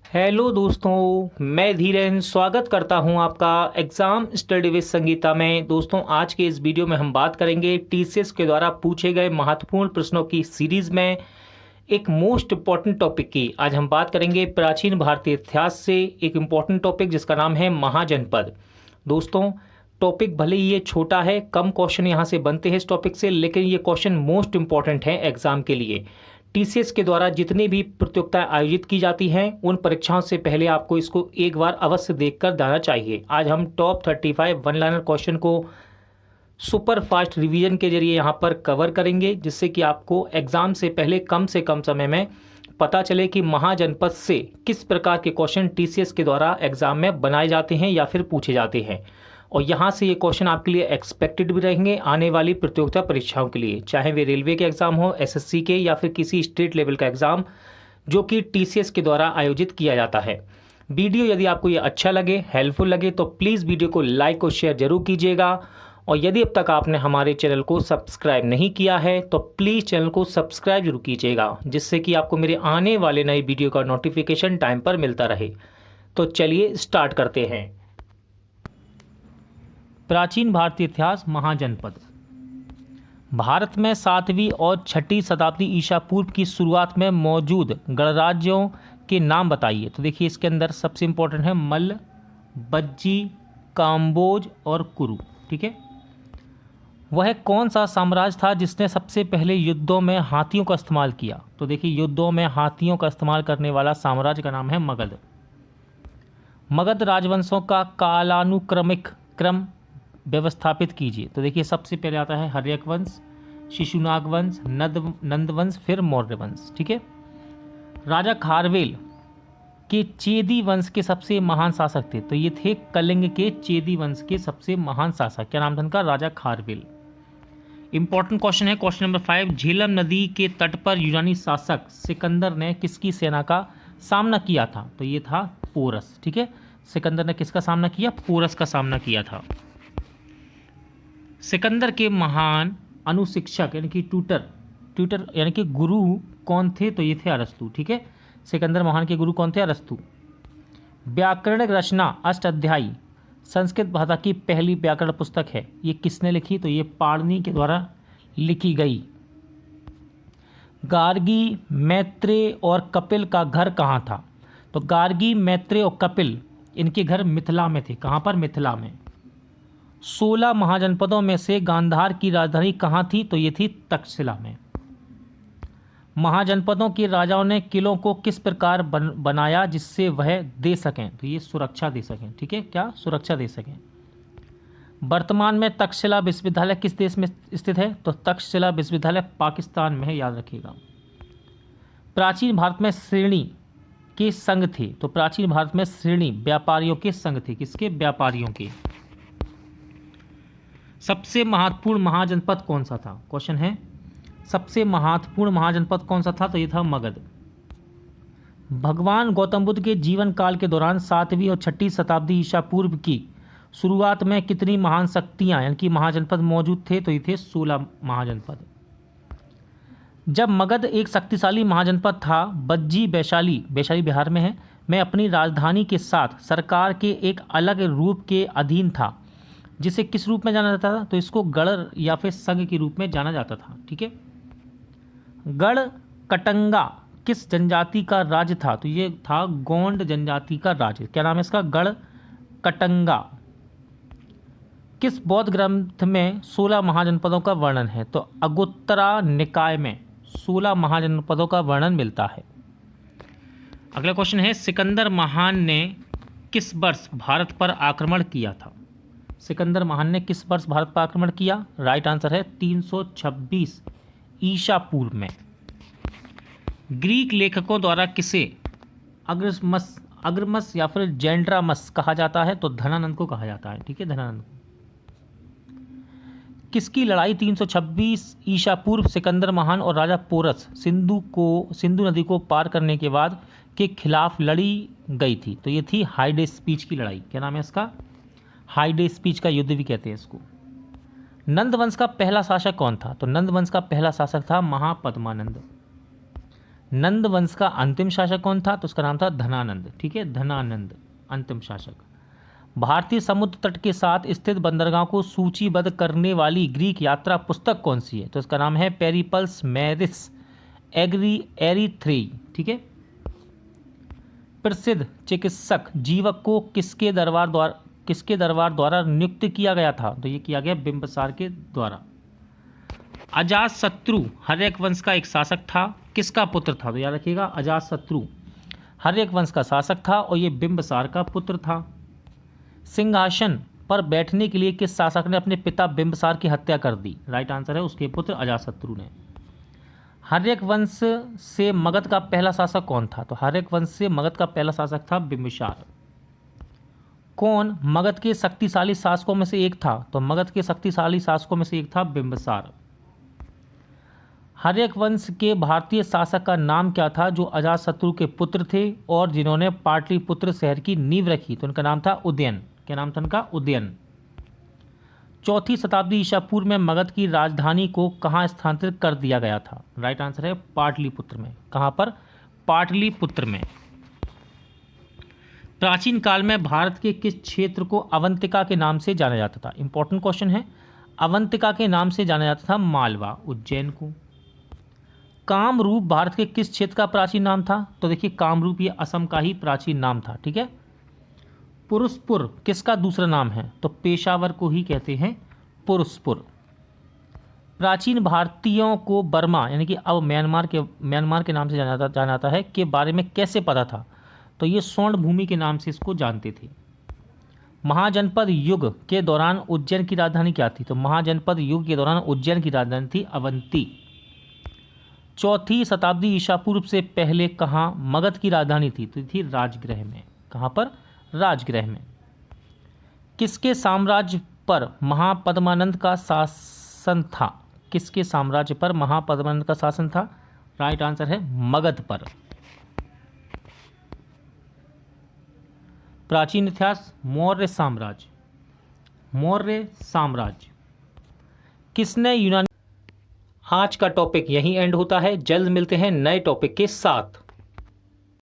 Hello दोस्तों, मैं धीरेन स्वागत करता हूं आपका एग्ज़ाम स्टडी विद संगीता में। दोस्तों, आज के इस वीडियो में हम बात करेंगे टीसीएस के द्वारा पूछे गए महत्वपूर्ण प्रश्नों की सीरीज़ में एक मोस्ट इम्पॉर्टेंट टॉपिक की। आज हम बात करेंगे प्राचीन भारतीय इतिहास से एक इम्पॉर्टेंट टॉपिक जिसका नाम है महाजनपद। दोस्तों, टॉपिक भले ही ये छोटा है, कम क्वेश्चन यहाँ से बनते हैं इस टॉपिक से, लेकिन ये क्वेश्चन मोस्ट इम्पॉर्टेंट है एग्जाम के लिए। टीसीएस के द्वारा जितनी भी प्रतियोगिताएं आयोजित की जाती हैं उन परीक्षाओं से पहले आपको इसको एक बार अवश्य देखकर जाना चाहिए। आज हम टॉप 35 वन लाइनर क्वेश्चन को सुपर फास्ट रिवीजन के जरिए यहाँ पर कवर करेंगे, जिससे कि आपको एग्जाम से पहले कम से कम समय में पता चले कि महाजनपद से किस प्रकार के क्वेश्चन टीसीएस के द्वारा एग्जाम में बनाए जाते हैं या फिर पूछे जाते हैं। और यहाँ से ये क्वेश्चन आपके लिए एक्सपेक्टेड भी रहेंगे आने वाली प्रतियोगिता परीक्षाओं के लिए, चाहे वे रेलवे के एग्ज़ाम हो, एसएससी के, या फिर किसी स्टेट लेवल का एग्ज़ाम जो कि टीसीएस के द्वारा आयोजित किया जाता है। वीडियो यदि आपको ये अच्छा लगे, हेल्पफुल लगे, तो प्लीज़ वीडियो को लाइक और शेयर जरूर कीजिएगा। और यदि अब तक आपने हमारे चैनल को सब्सक्राइब नहीं किया है तो प्लीज़ चैनल को सब्सक्राइब जरूर कीजिएगा, जिससे कि आपको मेरे आने वाले नए वीडियो का नोटिफिकेशन टाइम पर मिलता रहे। तो चलिए स्टार्ट करते हैं। प्राचीन भारतीय इतिहास महाजनपद। भारत में 7वीं और 6ठी शताब्दी ईसा पूर्व की शुरुआत में मौजूद गणराज्यों के नाम बताइए। तो देखिए, इसके अंदर सबसे इंपॉर्टेंट है मल्ल, बज्जी, काम्बोज और कुरु। ठीक है, वह कौन सा साम्राज्य था जिसने सबसे पहले युद्धों में हाथियों का इस्तेमाल किया? तो देखिए, युद्धों में हाथियों का इस्तेमाल करने वाला साम्राज्य का नाम है मगध। मगध राजवंशों का कालानुक्रमिक क्रम व्यवस्थापित कीजिए। तो देखिए, सबसे पहले आता है हर्यक वंश, शिशुनाग वंश, नंद वंश, फिर मौर्य वंश। ठीक है, राजा खारवेल के चेदी वंश के सबसे महान शासक थे। तो ये थे कलिंग के चेदी वंश के सबसे महान शासक। क्या नाम था उनका? राजा खारवेल। इंपॉर्टेंट क्वेश्चन है क्वेश्चन नंबर 5। झेलम नदी के तट पर यूनानी शासक सिकंदर ने किसकी सेना का सामना किया था? तो ये था पोरस। ठीक है, सिकंदर ने किसका सामना किया? पोरस का सामना किया था। सिकंदर के महान अनुशिक्षक यानी कि ट्यूटर यानी कि गुरु कौन थे? तो ये थे अरस्तु। ठीक है, सिकंदर महान के गुरु कौन थे? अरस्तु। व्याकरण रचना अष्टाध्यायी संस्कृत भाषा की पहली व्याकरण पुस्तक है, ये किसने लिखी? तो ये पाणिनि के द्वारा लिखी गई। गार्गी, मैत्रेय और कपिल का घर कहाँ था? तो गार्गी, मैत्रेय और कपिल इनके घर मिथिला में थे। कहाँ पर? मिथिला में। 16 महाजनपदों में से गांधार की राजधानी कहाँ थी? तो ये थी तक्षशिला में। महाजनपदों के राजाओं ने किलों को किस प्रकार बनाया जिससे वह दे सकें? तो ये सुरक्षा दे सकें। ठीक है, क्या? सुरक्षा दे सकें। वर्तमान में तक्षशिला विश्वविद्यालय किस देश में स्थित है? तो तक्षशिला विश्वविद्यालय पाकिस्तान में है, याद रखिएगा। प्राचीन भारत में श्रेणी के संघ थे। तो प्राचीन भारत में श्रेणी व्यापारियों के संघ थे। किसके? व्यापारियों के। सबसे महत्वपूर्ण महाजनपद कौन सा था? क्वेश्चन है, सबसे महत्वपूर्ण महाजनपद कौन सा था? तो ये था मगध। भगवान गौतम बुद्ध के जीवन काल के दौरान 7वीं और 6ठी शताब्दी ईसा पूर्व की शुरुआत में कितनी महान शक्तियां यानी कि महाजनपद मौजूद थे? तो ये थे 16 महाजनपद। जब मगध एक शक्तिशाली महाजनपद था, बज्जी वैशाली बिहार में है, मैं अपनी राजधानी के साथ सरकार के एक अलग रूप के अधीन था, जिसे किस रूप में जाना जाता था? तो इसको गढ़ या फिर संघ के रूप में जाना जाता था। ठीक है, गढ़ कटंगा किस जनजाति का राज्य था? तो ये था गोंड जनजाति का राज्य। क्या नाम है इसका? गढ़ कटंगा। किस बौद्ध ग्रंथ में 16 महाजनपदों का वर्णन है? तो अगुत्तरा निकाय में 16 महाजनपदों का वर्णन मिलता है। अगला क्वेश्चन है, सिकंदर महान ने किस वर्ष भारत पर आक्रमण किया था? सिकंदर महान ने किस वर्ष भारत पर आक्रमण किया? राइट आंसर है 326 ईसा पूर्व में। ग्रीक लेखकों द्वारा किसे अग्रमस या फिर जेंड्रामस कहा जाता है? तो धनानंद को कहा जाता है। ठीक है, धनानंद। किसकी लड़ाई 326 ईसा पूर्व सिकंदर महान और राजा पोरस सिंधु नदी को पार करने के बाद के खिलाफ लड़ी गई थी? तो ये थी हाइडे स्पीच की लड़ाई। क्या नाम है इसका? हाइडे स्पीच का युद्ध भी कहते हैं इसको। नंद वंश का पहला शासक कौन था? तो नंद वंश का पहला शासक था महापद्मानंद। नंद वंश का अंतिम शासक कौन था? तो उसका नाम था धनानंद। ठीक है, धनानंद अंतिम शासक। भारतीय समुद्र तट के साथ स्थित बंदरगाह को सूचीबद्ध करने वाली ग्रीक यात्रा पुस्तक कौन सी है? तो इसका नाम है पेरिपल्स मैरिस एरिथ्रेई। ठीक है। प्रसिद्ध चिकित्सक जीवक को किसके दरबार द्वारा नियुक्त किया गया था? तो ये किया गया बिंबिसार के द्वारा। अजातशत्रु हर्यक वंश का एक शासक था, किसका पुत्र था? तो याद रखिएगा, अजातशत्रु हर्यक वंश का शासक था और ये बिंबिसार का पुत्र था। सिंहासन पर बैठने के लिए किस शासक ने अपने पिता बिंबिसार की हत्या कर दी? राइट आंसर है उसके पुत्र अजातशत्रु ने। हर्यक वंश से मगध का पहला शासक कौन था? तो हर्यक वंश से मगध का पहला शासक था बिंबिसार। कौन मगध के शक्तिशाली शासकों में से एक था? तो मगध के शक्तिशाली शासकों में से एक था बिंबिसार। हर्यक वंश के भारतीय शासक का नाम क्या था जो अजातशत्रु के पुत्र थे और जिन्होंने पाटलिपुत्र शहर की नींव रखी? तो उनका नाम था उदयन। क्या नाम था उनका? उदयन। चौथी शताब्दी ईसा पूर्व में मगध की राजधानी को कहाँ स्थानांतरित कर दिया गया था? राइट आंसर है पाटलिपुत्र में। कहाँ पर? पाटलिपुत्र में। प्राचीन काल में भारत के किस क्षेत्र को अवंतिका के नाम से जाना जाता था? इंपॉर्टेंट क्वेश्चन है। अवंतिका के नाम से जाना जाता था मालवा, उज्जैन को। कामरूप भारत के किस क्षेत्र का प्राचीन नाम था? तो देखिए, कामरूप ये असम का ही प्राचीन नाम था। ठीक है। पुरुषपुर किसका दूसरा नाम है? तो पेशावर को ही कहते हैं पुरुषपुर। प्राचीन भारतीयों को बर्मा यानी कि अब म्यांमार के नाम से जाना जाता है के बारे में कैसे पता था? तो ये स्वर्ण भूमि के नाम से इसको जानते थे। महाजनपद युग के दौरान उज्जैन की राजधानी क्या थी? तो महाजनपद युग के दौरान उज्जैन की राजधानी थी अवंती। चौथी शताब्दी ईसा पूर्व से पहले कहाँ मगध की राजधानी थी? तो थी राजगृह में। कहाँ पर? राजगृह में। किसके साम्राज्य पर महापद्मानंद का शासन था? किसके साम्राज्य पर महापद्मानंद का शासन था? राइट आंसर है मगध पर। प्राचीन इतिहास मौर्य साम्राज्य किसने यूनानी। आज का टॉपिक यहीं एंड होता है। जल्द मिलते हैं नए टॉपिक के साथ।